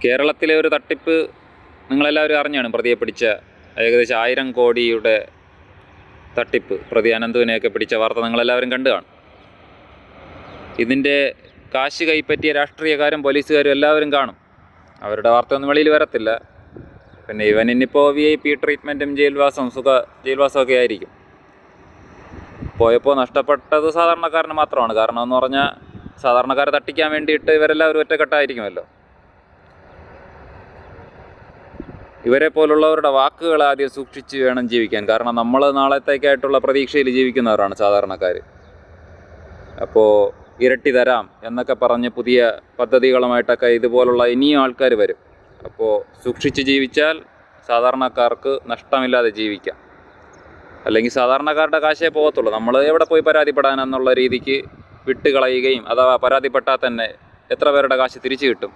കേരളത്തിലെ ഒരു തട്ടിപ്പ് നിങ്ങളെല്ലാവരും അറിഞ്ഞാണ്. പ്രതിയെ പിടിച്ച ഏകദേശം 1000 കോടിയുടെ തട്ടിപ്പ്, പ്രതി അനന്തുവിനെയൊക്കെ പിടിച്ച വാർത്ത നിങ്ങളെല്ലാവരും കണ്ടു കാണും. ഇതിൻ്റെ കാശ് കൈപ്പറ്റിയ രാഷ്ട്രീയക്കാരും പോലീസുകാരും എല്ലാവരും കാണും. അവരുടെ വാർത്തയൊന്നും വെളിയിൽ വരത്തില്ല. പിന്നെ ഇനിയിപ്പോൾ VIP ട്രീറ്റ്മെൻറ്റും ജയിൽവാസമൊക്കെ ആയിരിക്കും. പോയപ്പോൾ നഷ്ടപ്പെട്ടത് സാധാരണക്കാരന് മാത്രമാണ്. കാരണം എന്ന് പറഞ്ഞാൽ സാധാരണക്കാരെ തട്ടിക്കാൻ വേണ്ടിയിട്ട് ഇവരെല്ലാവരും ഒറ്റക്കെട്ടായിരിക്കുമല്ലോ. ഇവരെ പോലുള്ളവരുടെ വാക്കുകൾ ആദ്യം സൂക്ഷിച്ച് വേണം ജീവിക്കാൻ. കാരണം നമ്മൾ നാളത്തേക്കായിട്ടുള്ള പ്രതീക്ഷയിൽ ജീവിക്കുന്നവരാണ് സാധാരണക്കാർ. അപ്പോൾ ഇരട്ടി തരാം എന്നൊക്കെ പറഞ്ഞ് പുതിയ പദ്ധതികളുമായിട്ടൊക്കെ ഇതുപോലുള്ള ഇനിയും ആൾക്കാർ വരും. അപ്പോൾ സൂക്ഷിച്ച് ജീവിച്ചാൽ സാധാരണക്കാർക്ക് നഷ്ടമില്ലാതെ ജീവിക്കാം. അല്ലെങ്കിൽ സാധാരണക്കാരുടെ കാശേ പോകത്തുള്ളൂ. നമ്മൾ എവിടെ പോയി പരാതിപ്പെടാനെന്നുള്ള രീതിക്ക് വിട്ടുകളയുകയും, അഥവാ പരാതിപ്പെട്ടാൽ തന്നെ എത്ര പേരുടെ കാശ് തിരിച്ചു കിട്ടും.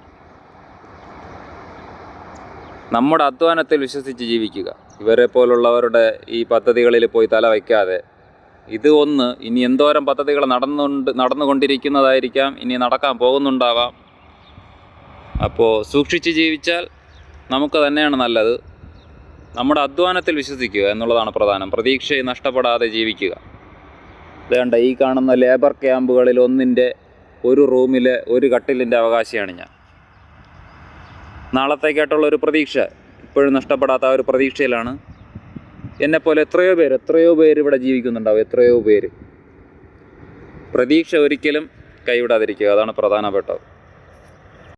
നമ്മുടെ അധ്വാനത്തിൽ വിശ്വസിച്ച് ജീവിക്കുക. ഇവരെ പോലുള്ളവരുടെ ഈ പദ്ധതികളിൽ പോയി തല വയ്ക്കാതെ, ഇനി എന്തോരം പദ്ധതികൾ നടന്നുകൊണ്ടിരിക്കുന്നതായിരിക്കാം, ഇനി നടക്കാൻ പോകുന്നുണ്ടാവാം. അപ്പോൾ സൂക്ഷിച്ച് ജീവിച്ചാൽ നമുക്ക് തന്നെയാണ് നല്ലത്. നമ്മുടെ അധ്വാനത്തിൽ വിശ്വസിക്കുക എന്നുള്ളതാണ് പ്രധാനം. പ്രതീക്ഷയെ നഷ്ടപ്പെടാതെ ജീവിക്കുക. ഇതേണ്ട ഈ കാണുന്ന ലേബർ ക്യാമ്പുകളിൽ ഒന്നിൻ്റെ ഒരു റൂമിലെ ഒരു കട്ടിലിൻ്റെ അവകാശിയാണ് ഞാൻ. നാളത്തേക്കായിട്ടുള്ള ഒരു പ്രതീക്ഷ ഇപ്പോഴും നഷ്ടപ്പെടാത്ത ഒരു പ്രതീക്ഷയിലാണ്. എന്നെപ്പോലെ എത്രയോ പേര് ഇവിടെ ജീവിക്കുന്നുണ്ടാവും. എത്രയോ പേര്. പ്രതീക്ഷ ഒരിക്കലും കൈവിടാതിരിക്കുക, അതാണ് പ്രധാനപ്പെട്ടത്.